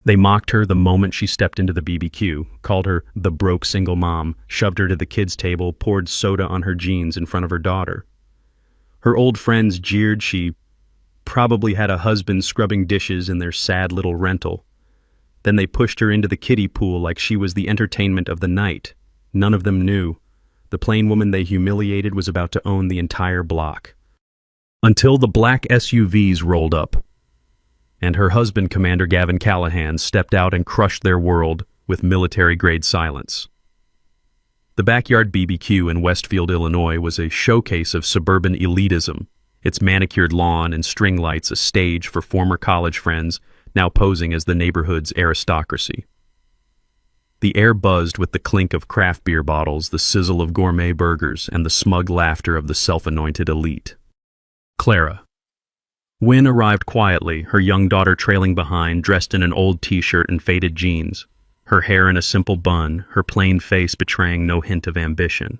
They mocked her the moment she stepped into the BBQ, called her the broke single mom, shoved her to the kids' table, poured soda on her jeans in front of her daughter. Her old friends jeered she probably had a husband scrubbing dishes in their sad little rental. Then they pushed her into the kiddie pool like she was the entertainment of the night. None of them knew. The plain woman they humiliated was about to own the entire block. Until the black SUVs rolled up, and her husband, Commander Gavin Callahan, stepped out and crushed their world with military-grade silence. The Backyard BBQ in Westfield, Illinois was a showcase of suburban elitism, its manicured lawn and string lights a stage for former college friends now posing as the neighborhood's aristocracy. The air buzzed with the clink of craft beer bottles, the sizzle of gourmet burgers, and the smug laughter of the self-anointed elite. Clara. Wynn arrived quietly, her young daughter trailing behind, dressed in an old t-shirt and faded jeans, her hair in a simple bun, her plain face betraying no hint of ambition.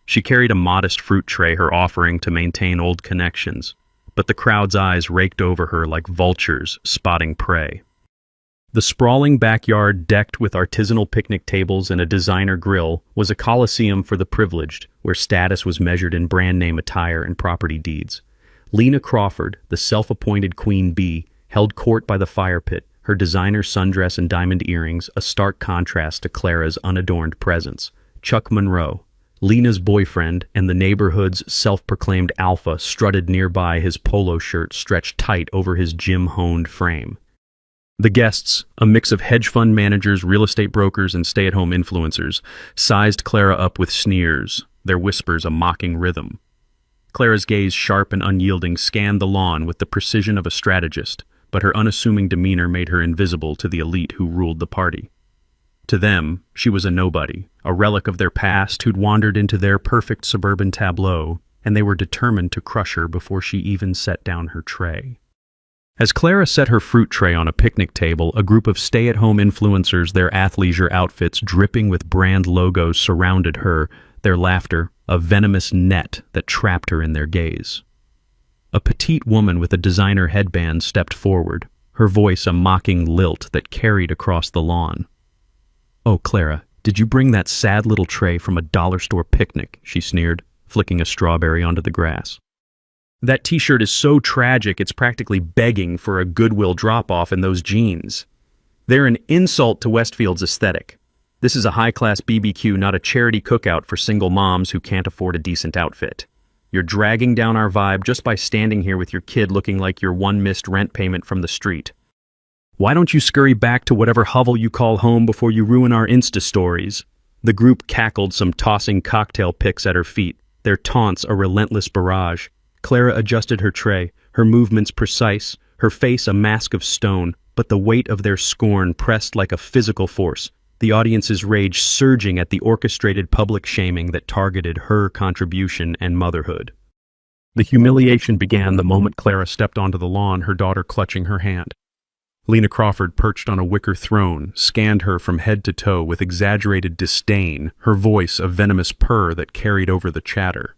She carried a modest fruit tray, her offering to maintain old connections, but the crowd's eyes raked over her like vultures spotting prey. The sprawling backyard, decked with artisanal picnic tables and a designer grill, was a coliseum for the privileged, where status was measured in brand-name attire and property deeds. Lena Crawford, the self-appointed queen bee, held court by the fire pit, her designer sundress and diamond earrings a stark contrast to Clara's unadorned presence. Chuck Monroe, Lena's boyfriend and the neighborhood's self-proclaimed alpha, strutted nearby, his polo shirt stretched tight over his gym-honed frame. The guests, a mix of hedge fund managers, real estate brokers, and stay-at-home influencers, sized Clara up with sneers, their whispers a mocking rhythm. Clara's gaze, sharp and unyielding, scanned the lawn with the precision of a strategist, but her unassuming demeanor made her invisible to the elite who ruled the party. To them, she was a nobody, a relic of their past who'd wandered into their perfect suburban tableau, and they were determined to crush her before she even set down her tray. As Clara set her fruit tray on a picnic table, a group of stay-at-home influencers, their athleisure outfits dripping with brand logos, surrounded her, their laughter a venomous net that trapped her in their gaze. A petite woman with a designer headband stepped forward, her voice a mocking lilt that carried across the lawn. "Oh, Clara, did you bring that sad little tray from a dollar store picnic?" she sneered, flicking a strawberry onto the grass. "That t-shirt is so tragic it's practically begging for a Goodwill drop-off in those jeans. They're an insult to Westfield's aesthetic. This is a high-class BBQ, not a charity cookout for single moms who can't afford a decent outfit. You're dragging down our vibe just by standing here with your kid looking like your one missed rent payment from the street. Why don't you scurry back to whatever hovel you call home before you ruin our Insta stories?" The group cackled, some tossing cocktail picks at her feet, their taunts a relentless barrage. Clara adjusted her tray, her movements precise, her face a mask of stone, but the weight of their scorn pressed like a physical force, the audience's rage surging at the orchestrated public shaming that targeted her contribution and motherhood. The humiliation began the moment Clara stepped onto the lawn, her daughter clutching her hand. Lena Crawford, perched on a wicker throne, scanned her from head to toe with exaggerated disdain, her voice a venomous purr that carried over the chatter.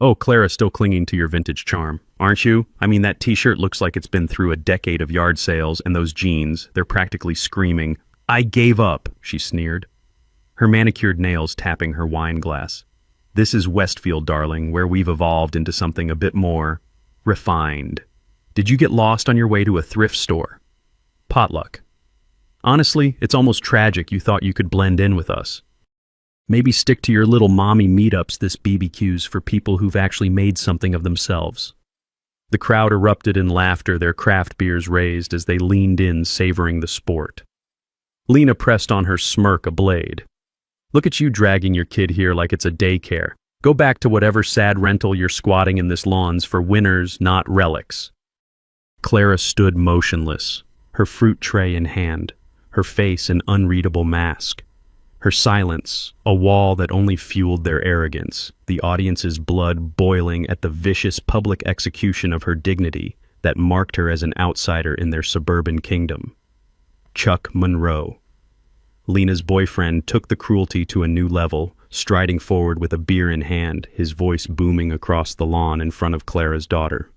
"Oh, Clara's still clinging to your vintage charm, aren't you? I mean, that t-shirt looks like it's been through a decade of yard sales, and those jeans, they're practically screaming, 'I gave up,'" she sneered, her manicured nails tapping her wine glass. "This is Westfield, darling, where we've evolved into something a bit more refined. Did you get lost on your way to a thrift store? Potluck. Honestly, it's almost tragic you thought you could blend in with us. Maybe stick to your little mommy meetups. This BBQ's for people who've actually made something of themselves." The crowd erupted in laughter, their craft beers raised as they leaned in, savoring the sport. Lena pressed on, her smirk a blade. "Look at you dragging your kid here like it's a daycare. Go back to whatever sad rental you're squatting in this lawn's for winners, not relics." Clara stood motionless, her fruit tray in hand, her face an unreadable mask. Her silence, a wall that only fueled their arrogance, the audience's blood boiling at the vicious public execution of her dignity that marked her as an outsider in their suburban kingdom. Chuck Monroe, Lena's boyfriend, took the cruelty to a new level, striding forward with a beer in hand, his voice booming across the lawn in front of Clara's daughter.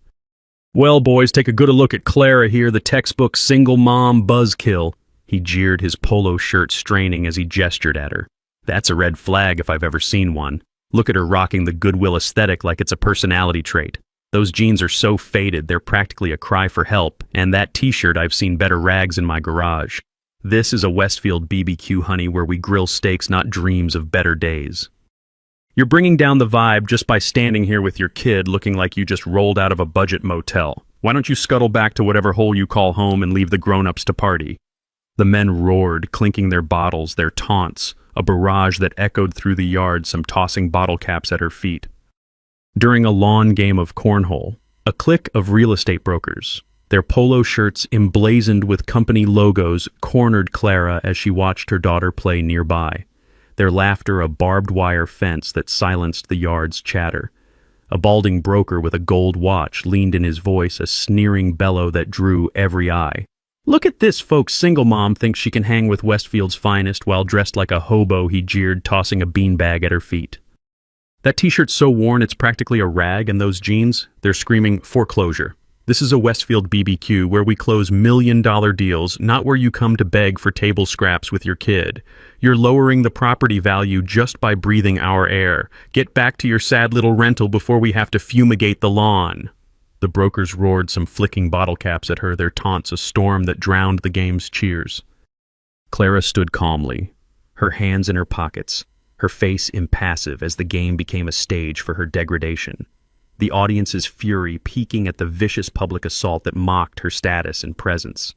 "Well, boys, take a good look at Clara here, the textbook single mom buzzkill. He jeered, his polo shirt straining as he gestured at her. That's a red flag if I've ever seen one. Look at her rocking the Goodwill aesthetic like it's a personality trait. Those jeans are so faded, they're practically a cry for help, and that t-shirt, I've seen better rags in my garage. This is a Westfield BBQ, honey, where we grill steaks, not dreams of better days. You're bringing down the vibe just by standing here with your kid looking like you just rolled out of a budget motel. Why don't you scuttle back to whatever hole you call home and leave the grown-ups to party? The men roared, clinking their bottles, their taunts, a barrage that echoed through the yard, some tossing bottle caps at her feet. During a lawn game of cornhole, a clique of real estate brokers, their polo shirts emblazoned with company logos, cornered Clara as she watched her daughter play nearby, their laughter a barbed wire fence that silenced the yard's chatter. A balding broker with a gold watch leaned in his voice, a sneering bellow that drew every eye. Look at this, folks. Single mom thinks she can hang with Westfield's finest while dressed like a hobo, he jeered, tossing a beanbag at her feet. That t-shirt's so worn it's practically a rag, and those jeans, they're screaming foreclosure. This is a Westfield BBQ where we close million-dollar deals, not where you come to beg for table scraps with your kid. You're lowering the property value just by breathing our air. Get back to your sad little rental before we have to fumigate the lawn. The brokers roared, some flicking bottle caps at her, their taunts a storm that drowned the game's cheers. Clara stood calmly, her hands in her pockets, her face impassive as the game became a stage for her degradation. The audience's fury peaking at the vicious public assault that mocked her status and presence.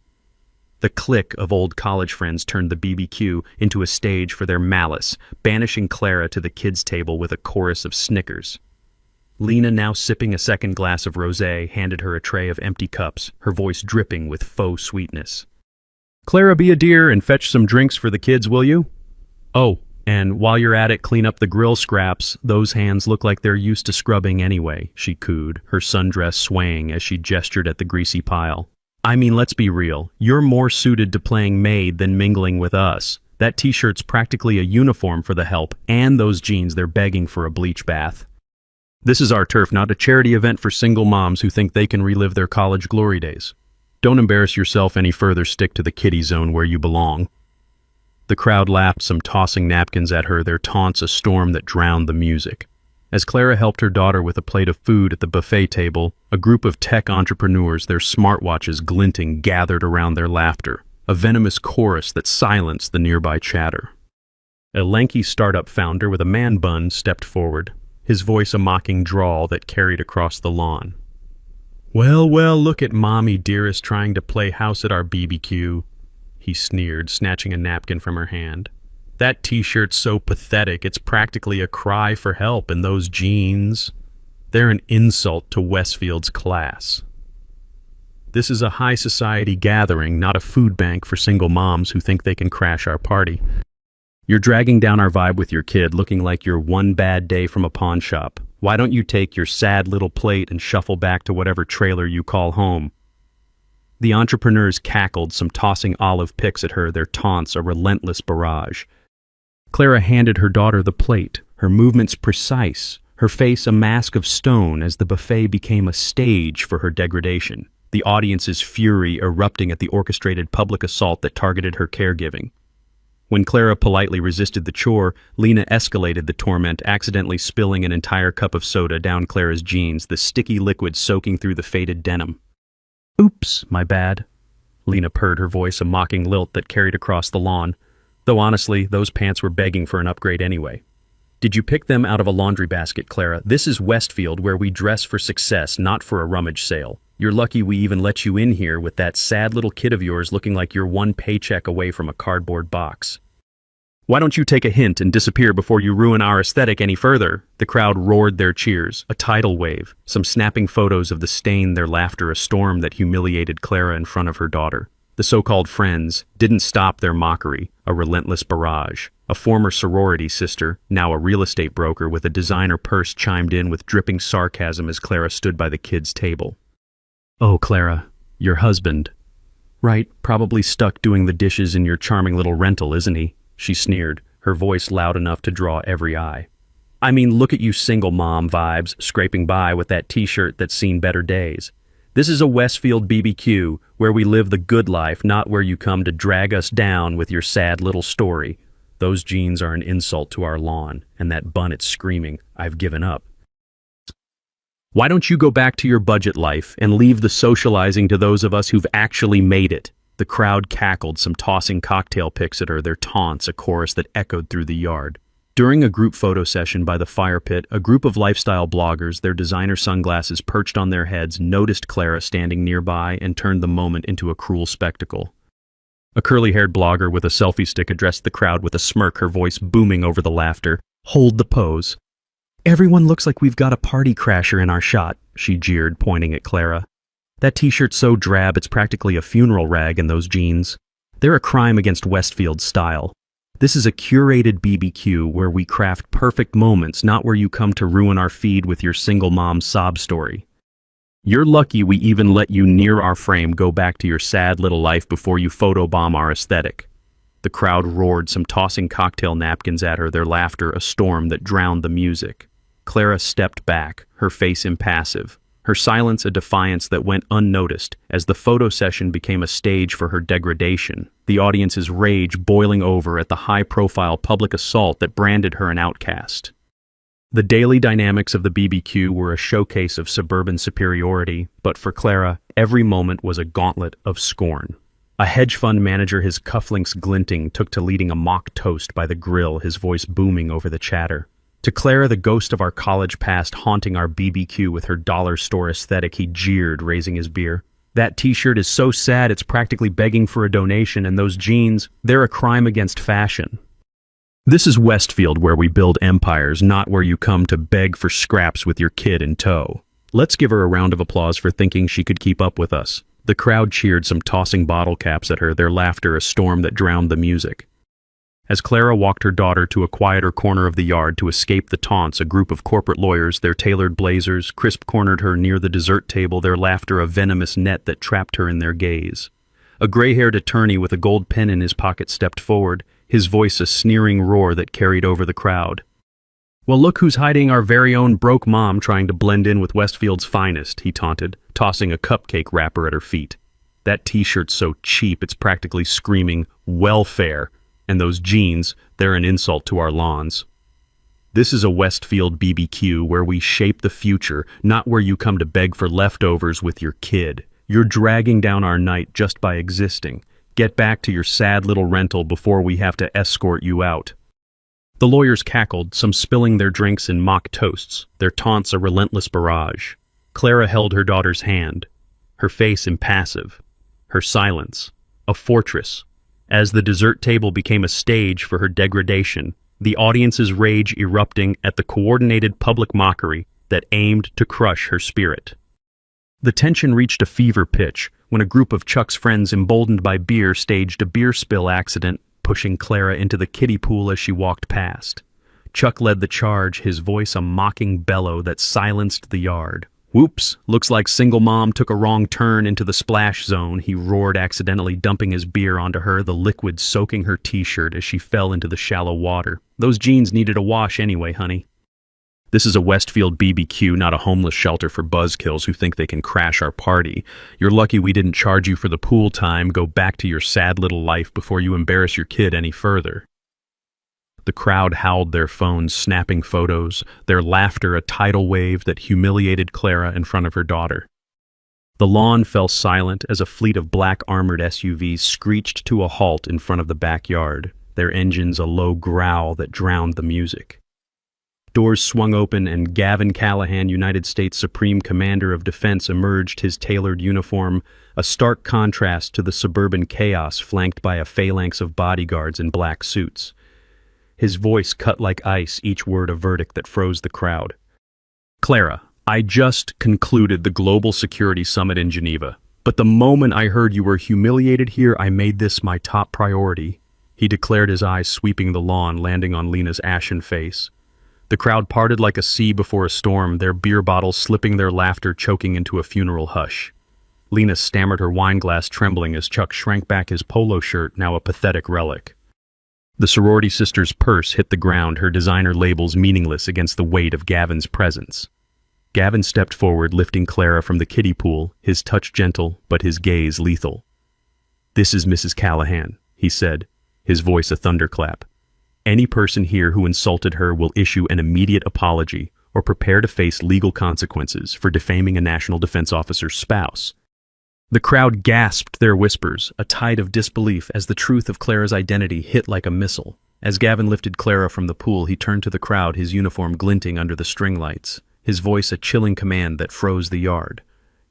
The clique of old college friends turned the BBQ into a stage for their malice, banishing Clara to the kids' table with a chorus of snickers. Lena, now sipping a second glass of rosé, handed her a tray of empty cups, her voice dripping with faux sweetness. Clara, be a dear and fetch some drinks for the kids, will you? Oh, and while you're at it, clean up the grill scraps. Those hands look like they're used to scrubbing anyway, she cooed, her sundress swaying as she gestured at the greasy pile. I mean, let's be real. You're more suited to playing maid than mingling with us. That t-shirt's practically a uniform for the help, and those jeans, they're begging for a bleach bath. This is our turf, not a charity event for single moms who think they can relive their college glory days. Don't embarrass yourself any further, stick to the kiddie zone where you belong. The crowd laughed, some tossing napkins at her, their taunts a storm that drowned the music. As Clara helped her daughter with a plate of food at the buffet table, a group of tech entrepreneurs, their smartwatches glinting, gathered around their laughter, a venomous chorus that silenced the nearby chatter. A lanky startup founder with a man bun stepped forward, his voice a mocking drawl that carried across the lawn. Well, look at Mommy Dearest trying to play house at our BBQ, he sneered, snatching a napkin from her hand. That t-shirt's so pathetic, it's practically a cry for help, and those jeans, they're an insult to Westfield's class. This is a high society gathering, not a food bank for single moms who think they can crash our party. You're dragging down our vibe with your kid, looking like you're one bad day from a pawn shop. Why don't you take your sad little plate and shuffle back to whatever trailer you call home? The entrepreneurs cackled, some tossing olive picks at her, their taunts a relentless barrage. Clara handed her daughter the plate, her movements precise, her face a mask of stone as the buffet became a stage for her degradation, the audience's fury erupting at the orchestrated public assault that targeted her caregiving. When Clara politely resisted the chore, Lena escalated the torment, accidentally spilling an entire cup of soda down Clara's jeans, the sticky liquid soaking through the faded denim. Oops, my bad. Lena purred, her voice a mocking lilt that carried across the lawn, though honestly, those pants were begging for an upgrade anyway. Did you pick them out of a laundry basket, Clara? This is Westfield, where we dress for success, not for a rummage sale. You're lucky we even let you in here with that sad little kid of yours looking like you're one paycheck away from a cardboard box. Why don't you take a hint and disappear before you ruin our aesthetic any further? The crowd roared their cheers, a tidal wave, some snapping photos of the stain, their laughter a storm that humiliated Clara in front of her daughter. The so-called friends didn't stop their mockery, a relentless barrage. A former sorority sister, now a real estate broker with a designer purse, chimed in with dripping sarcasm as Clara stood by the kids' table. Oh, Clara, your husband. Right, probably stuck doing the dishes in your charming little rental, isn't he? She sneered, her voice loud enough to draw every eye. I mean, look at you single mom vibes, scraping by with that t-shirt that's seen better days. This is a Westfield BBQ, where we live the good life, not where you come to drag us down with your sad little story. Those jeans are an insult to our lawn, and that bun it's screaming, I've given up. Why don't you go back to your budget life and leave the socializing to those of us who've actually made it? The crowd cackled, some tossing cocktail picks at her, their taunts a chorus that echoed through the yard. During a group photo session by the fire pit, a group of lifestyle bloggers, their designer sunglasses perched on their heads, noticed Clara standing nearby and turned the moment into a cruel spectacle. A curly-haired blogger with a selfie stick addressed the crowd with a smirk, her voice booming over the laughter. "Hold the pose. Everyone looks like we've got a party crasher in our shot," she jeered, pointing at Clara. "That t-shirt's so drab it's practically a funeral rag, and those jeans. They're a crime against Westfield's style. This is a curated BBQ where we craft perfect moments, not where you come to ruin our feed with your single mom sob story. You're lucky we even let you near our frame. Go back to your sad little life before you photobomb our aesthetic." The crowd roared, some tossing cocktail napkins at her, their laughter a storm that drowned the music. Clara stepped back, her face impassive, her silence a defiance that went unnoticed as the photo session became a stage for her degradation, the audience's rage boiling over at the high-profile public assault that branded her an outcast. The daily dynamics of the BBQ were a showcase of suburban superiority, but for Clara, every moment was a gauntlet of scorn. A hedge fund manager, his cufflinks glinting, took to leading a mock toast by the grill, his voice booming over the chatter. To Clara, the ghost of our college past haunting our BBQ with her dollar store aesthetic, he jeered, raising his beer. "That t-shirt is so sad it's practically begging for a donation, and those jeans, they're a crime against fashion." This is Westfield, where we build empires, not where you come to beg for scraps with your kid in tow. Let's give her a round of applause for thinking she could keep up with us. The crowd cheered, some tossing bottle caps at her, their laughter a storm that drowned the music. As Clara walked her daughter to a quieter corner of the yard to escape the taunts, a group of corporate lawyers, their tailored blazers, crisp-cornered her near the dessert table, their laughter a venomous net that trapped her in their gaze. A gray-haired attorney with a gold pen in his pocket stepped forward, his voice a sneering roar that carried over the crowd. "Well, look who's hiding our very own broke mom trying to blend in with Westfield's finest," he taunted, tossing a cupcake wrapper at her feet. "That t-shirt's so cheap it's practically screaming, welfare. And those jeans, they're an insult to our lawns. This is a Westfield BBQ where we shape the future, not where you come to beg for leftovers with your kid. You're dragging down our night just by existing. Get back to your sad little rental before we have to escort you out." The lawyers cackled, some spilling their drinks in mock toasts, their taunts a relentless barrage. Clara held her daughter's hand, her face impassive, her silence a fortress. As the dessert table became a stage for her degradation, the audience's rage erupting at the coordinated public mockery that aimed to crush her spirit. The tension reached a fever pitch when a group of Chuck's friends, emboldened by beer, staged a beer spill accident, pushing Clara into the kiddie pool as she walked past. Chuck led the charge, his voice a mocking bellow that silenced the yard. "Whoops, looks like single mom took a wrong turn into the splash zone," he roared, accidentally dumping his beer onto her, the liquid soaking her t-shirt as she fell into the shallow water. "Those jeans needed a wash anyway, honey." This is a Westfield BBQ, not a homeless shelter for buzzkills who think they can crash our party. You're lucky we didn't charge you for the pool time. Go back to your sad little life before you embarrass your kid any further. The crowd howled, their phones snapping photos, their laughter a tidal wave that humiliated Clara in front of her daughter. The lawn fell silent as a fleet of black armored SUVs screeched to a halt in front of the backyard, their engines a low growl that drowned the music. Doors swung open and Gavin Callahan, United States Supreme Commander of Defense, emerged, his tailored uniform a stark contrast to the suburban chaos flanked by a phalanx of bodyguards in black suits. His voice cut like ice, each word a verdict that froze the crowd. "Clara, I just concluded the Global Security Summit in Geneva, but the moment I heard you were humiliated here, I made this my top priority," he declared, his eyes sweeping the lawn, landing on Lena's ashen face. The crowd parted like a sea before a storm, their beer bottles slipping, their laughter choking into a funeral hush. Lena stammered, her wine glass trembling as Chuck shrank back, his polo shirt now a pathetic relic. The sorority sister's purse hit the ground, her designer labels meaningless against the weight of Gavin's presence. Gavin stepped forward, lifting Clara from the kiddie pool, his touch gentle, but his gaze lethal. "This is Mrs. Callahan," he said, his voice a thunderclap. "Any person here who insulted her will issue an immediate apology or prepare to face legal consequences for defaming a National Defense officer's spouse." The crowd gasped their whispers, a tide of disbelief as the truth of Clara's identity hit like a missile. As Gavin lifted Clara from the pool, he turned to the crowd, his uniform glinting under the string lights, his voice a chilling command that froze the yard.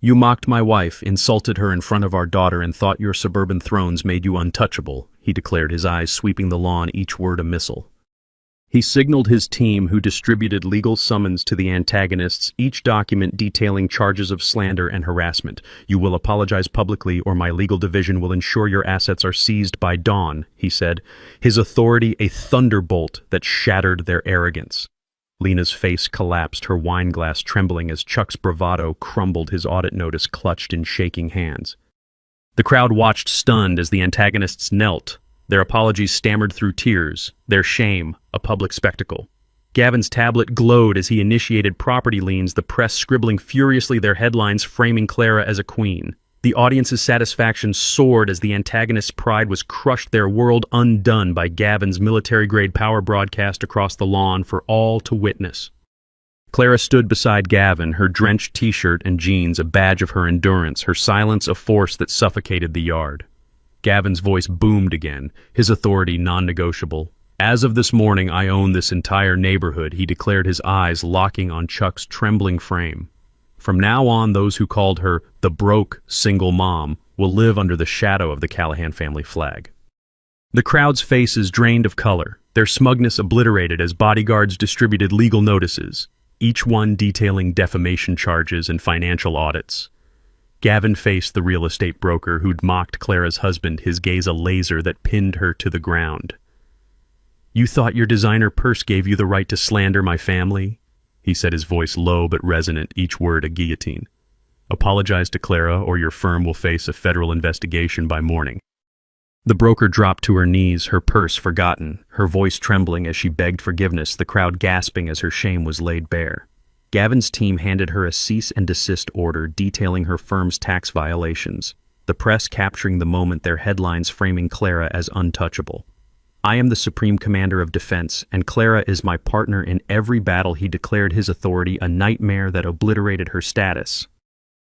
"You mocked my wife, insulted her in front of our daughter, and thought your suburban thrones made you untouchable," he declared, his eyes sweeping the lawn, each word a missile. He signaled his team, who distributed legal summons to the antagonists, each document detailing charges of slander and harassment. "You will apologize publicly, or my legal division will ensure your assets are seized by dawn," he said, his authority a thunderbolt that shattered their arrogance. Lena's face collapsed, her wine glass trembling as Chuck's bravado crumbled, his audit notice clutched in shaking hands. The crowd watched stunned as the antagonists knelt, their apologies stammered through tears, their shame a public spectacle. Gavin's tablet glowed as he initiated property liens, the press scribbling furiously, their headlines framing Clara as a queen. The audience's satisfaction soared as the antagonist's pride was crushed, their world undone by Gavin's military-grade power broadcast across the lawn for all to witness. Clara stood beside Gavin, her drenched t-shirt and jeans a badge of her endurance, her silence a force that suffocated the yard. Gavin's voice boomed again, his authority non-negotiable. "As of this morning, I own this entire neighborhood," he declared, his eyes locking on Chuck's trembling frame. "From now on, those who called her the broke single mom will live under the shadow of the Callahan family flag." The crowd's faces drained of color, their smugness obliterated as bodyguards distributed legal notices, each one detailing defamation charges and financial audits. Gavin faced the real estate broker who'd mocked Clara's husband, his gaze a laser that pinned her to the ground. "You thought your designer purse gave you the right to slander my family?" he said, his voice low but resonant, each word a guillotine. "Apologize to Clara, or your firm will face a federal investigation by morning." The broker dropped to her knees, her purse forgotten, her voice trembling as she begged forgiveness, the crowd gasping as her shame was laid bare. Gavin's team handed her a cease and desist order detailing her firm's tax violations, the press capturing the moment, their headlines framing Clara as untouchable. "I am the Supreme Commander of Defense, and Clara is my partner in every battle," he declared, his authority a nightmare that obliterated her status.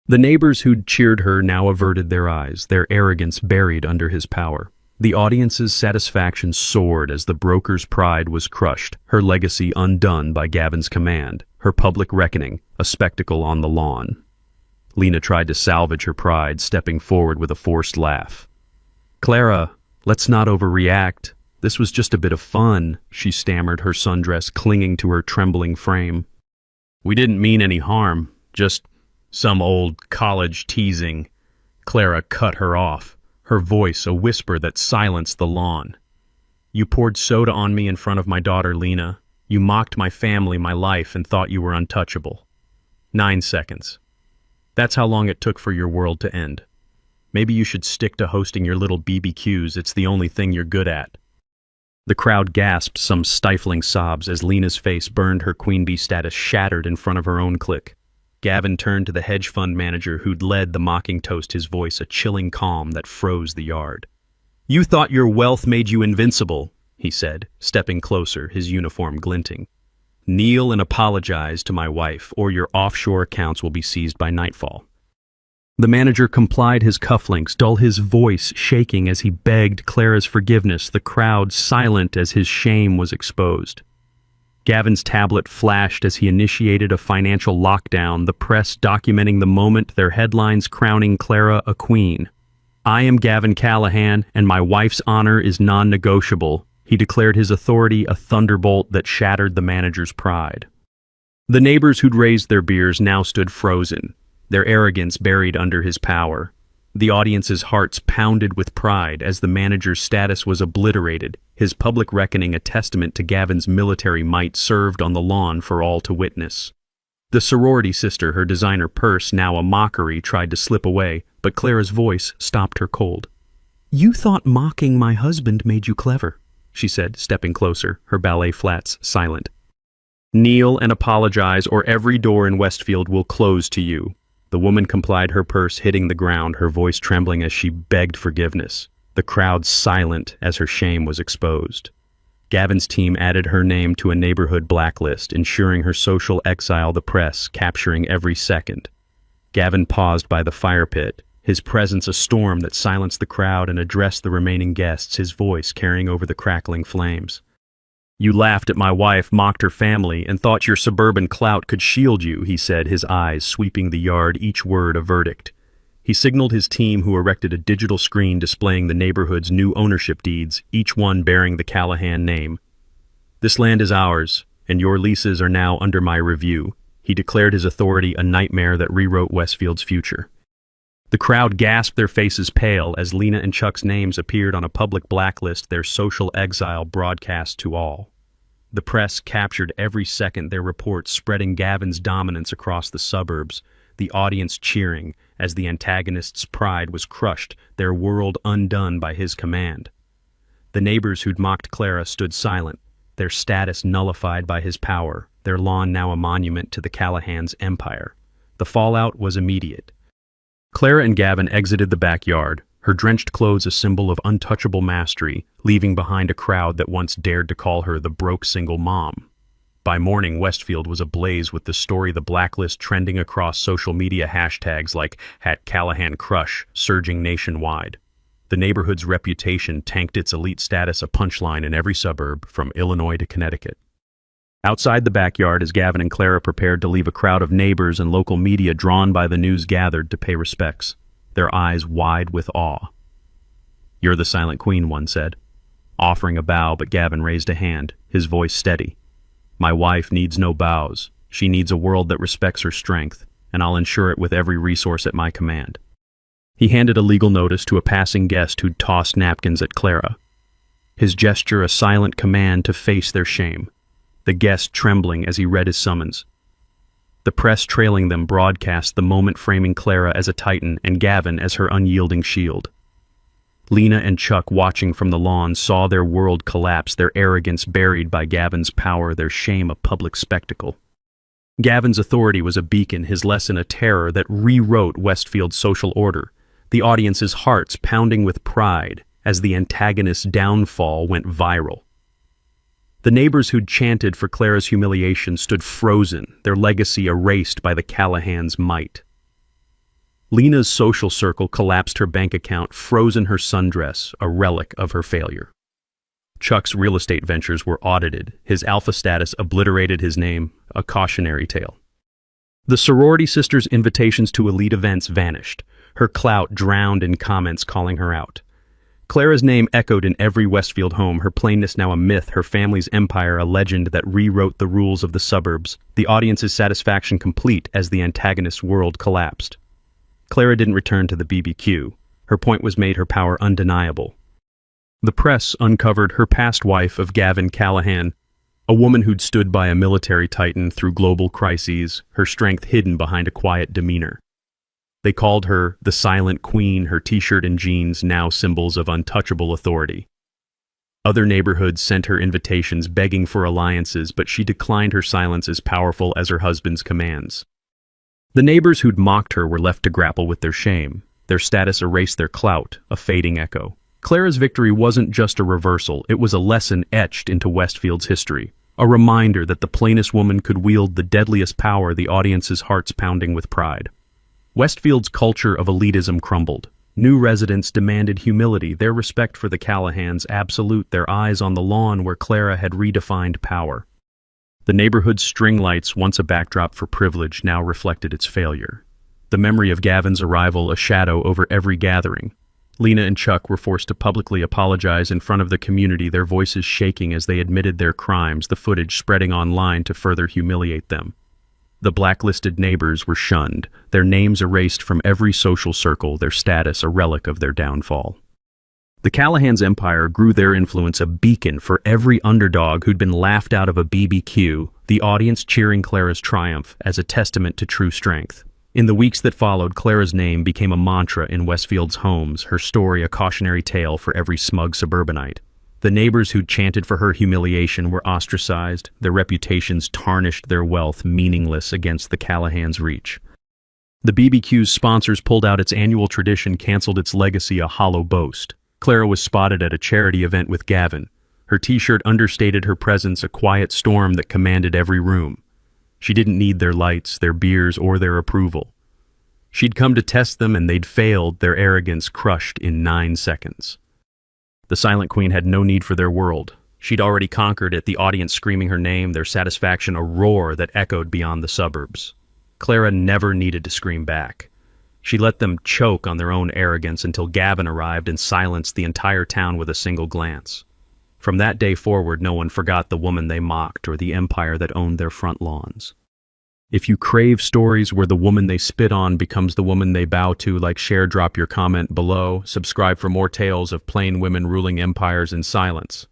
The neighbors who'd cheered her now averted their eyes, their arrogance buried under his power. The audience's satisfaction soared as the broker's pride was crushed, her legacy undone by Gavin's command, her public reckoning a spectacle on the lawn. Lena tried to salvage her pride, stepping forward with a forced laugh. "Clara, let's not overreact. This was just a bit of fun," she stammered, her sundress clinging to her trembling frame. "We didn't mean any harm, just some old college teasing." Clara cut her off, her voice a whisper that silenced the lawn. "You poured soda on me in front of my daughter Lena. You mocked my family, my life, and thought you were untouchable. 9 seconds. That's how long it took for your world to end. Maybe you should stick to hosting your little BBQs, it's the only thing you're good at." The crowd gasped some stifling sobs as Lena's face burned, her queen bee status shattered in front of her own clique. Gavin turned to the hedge fund manager who'd led the mocking toast, his voice a chilling calm that froze the yard. "You thought your wealth made you invincible," he said, stepping closer, his uniform glinting. "Kneel and apologize to my wife, or your offshore accounts will be seized by nightfall." The manager complied, his cufflinks dull, his voice shaking as he begged Clara's forgiveness, the crowd silent as his shame was exposed. Gavin's tablet flashed as he initiated a financial lockdown, the press documenting the moment, their headlines crowning Clara a queen. "I am Gavin Callahan, and my wife's honor is non-negotiable," he declared, his authority a thunderbolt that shattered the manager's pride. The neighbors who'd raised their beers now stood frozen, their arrogance buried under his power. The audience's hearts pounded with pride as the manager's status was obliterated, his public reckoning a testament to Gavin's military might served on the lawn for all to witness. The sorority sister, her designer purse now a mockery, tried to slip away, but Clara's voice stopped her cold. "You thought mocking my husband made you clever," she said, stepping closer, her ballet flats silent. Kneel and apologize, or every door in Westfield will close to you." The woman complied, her purse hitting the ground, her voice trembling as she begged forgiveness. The crowd silent as her shame was exposed. Gavin's team added her name to a neighborhood blacklist, ensuring her social exile, the press capturing every second. Gavin paused by the fire pit, his presence a storm that silenced the crowd, and addressed the remaining guests, his voice carrying over the crackling flames. "You laughed at my wife, mocked her family, and thought your suburban clout could shield you," he said, his eyes sweeping the yard, each word a verdict. He signaled his team, who erected a digital screen displaying the neighborhood's new ownership deeds, each one bearing the Callahan name. "This land is ours, and your leases are now under my review." He declared his authority a nightmare that rewrote Westfield's future. The crowd gasped, their faces pale, as Lena and Chuck's names appeared on a public blacklist, their social exile broadcast to all. The press captured every second, their reports spreading Gavin's dominance across the suburbs, the audience cheering as the antagonist's pride was crushed, their world undone by his command. The neighbors who'd mocked Clara stood silent, their status nullified by his power, their lawn now a monument to the Callahan's empire. The fallout was immediate. Clara and Gavin exited the backyard, her drenched clothes a symbol of untouchable mastery, leaving behind a crowd that once dared to call her the broke single mom. By morning, Westfield was ablaze with the story, the blacklist trending across social media, hashtags like #CallahanCrush surging nationwide. The neighborhood's reputation tanked, its elite status a punchline in every suburb, from Illinois to Connecticut. Outside the backyard, as Gavin and Clara prepared to leave, a crowd of neighbors and local media drawn by the news gathered to pay respects, their eyes wide with awe. "You're the silent queen," one said, offering a bow, but Gavin raised a hand, his voice steady. "My wife needs no bows. She needs a world that respects her strength, and I'll ensure it with every resource at my command." He handed a legal notice to a passing guest who'd tossed napkins at Clara, his gesture a silent command to face their shame, the guest trembling as he read his summons. The press trailing them broadcast the moment, framing Clara as a titan and Gavin as her unyielding shield. Lena and Chuck, watching from the lawn, saw their world collapse, their arrogance buried by Gavin's power, their shame a public spectacle. Gavin's authority was a beacon, his lesson a terror that rewrote Westfield's social order, the audience's hearts pounding with pride as the antagonist's downfall went viral. The neighbors who'd chanted for Clara's humiliation stood frozen, their legacy erased by the Callahan's might. Lena's social circle collapsed, her bank account frozen, her sundress a relic of her failure. Chuck's real estate ventures were audited, his alpha status obliterated, his name a cautionary tale. The sorority sister's invitations to elite events vanished, her clout drowned in comments calling her out. Clara's name echoed in every Westfield home, her plainness now a myth, her family's empire a legend that rewrote the rules of the suburbs, the audience's satisfaction complete as the antagonist's world collapsed. Clara didn't return to the BBQ. Her point was made, her power undeniable. The press uncovered her past wife of Gavin Callahan, a woman who'd stood by a military titan through global crises, her strength hidden behind a quiet demeanor. They called her the Silent Queen, her t-shirt and jeans now symbols of untouchable authority. Other neighborhoods sent her invitations begging for alliances, but she declined, her silence as powerful as her husband's commands. The neighbors who'd mocked her were left to grapple with their shame. Their status erased their clout, a fading echo. Clara's victory wasn't just a reversal, it was a lesson etched into Westfield's history, a reminder that the plainest woman could wield the deadliest power, the audience's hearts pounding with pride. Westfield's culture of elitism crumbled. New residents demanded humility, their respect for the Callahans absolute, their eyes on the lawn where Clara had redefined power. The neighborhood's string lights, once a backdrop for privilege, now reflected its failure. The memory of Gavin's arrival a shadow over every gathering. Lena and Chuck were forced to publicly apologize in front of the community, their voices shaking as they admitted their crimes, the footage spreading online to further humiliate them. The blacklisted neighbors were shunned, their names erased from every social circle, their status a relic of their downfall. The Callahan's empire grew, their influence a beacon for every underdog who'd been laughed out of a BBQ, the audience cheering Clara's triumph as a testament to true strength. In the weeks that followed, Clara's name became a mantra in Westfield's homes, her story a cautionary tale for every smug suburbanite. The neighbors who'd chanted for her humiliation were ostracized, their reputations tarnished, their wealth meaningless against the Callahan's reach. The BBQ's sponsors pulled out its annual tradition, canceled its legacy a hollow boast. Clara was spotted at a charity event with Gavin. Her t-shirt understated her presence, a quiet storm that commanded every room. She didn't need their lights, their beers, or their approval. She'd come to test them and they'd failed, their arrogance crushed in 9 seconds. The Silent Queen had no need for their world. She'd already conquered it, the audience screaming her name, their satisfaction a roar that echoed beyond the suburbs. Clara never needed to scream back. She let them choke on their own arrogance until Gavin arrived and silenced the entire town with a single glance. From that day forward, no one forgot the woman they mocked or the empire that owned their front lawns. If you crave stories where the woman they spit on becomes the woman they bow to, like, share, drop your comment below, subscribe for more tales of plain women ruling empires in silence.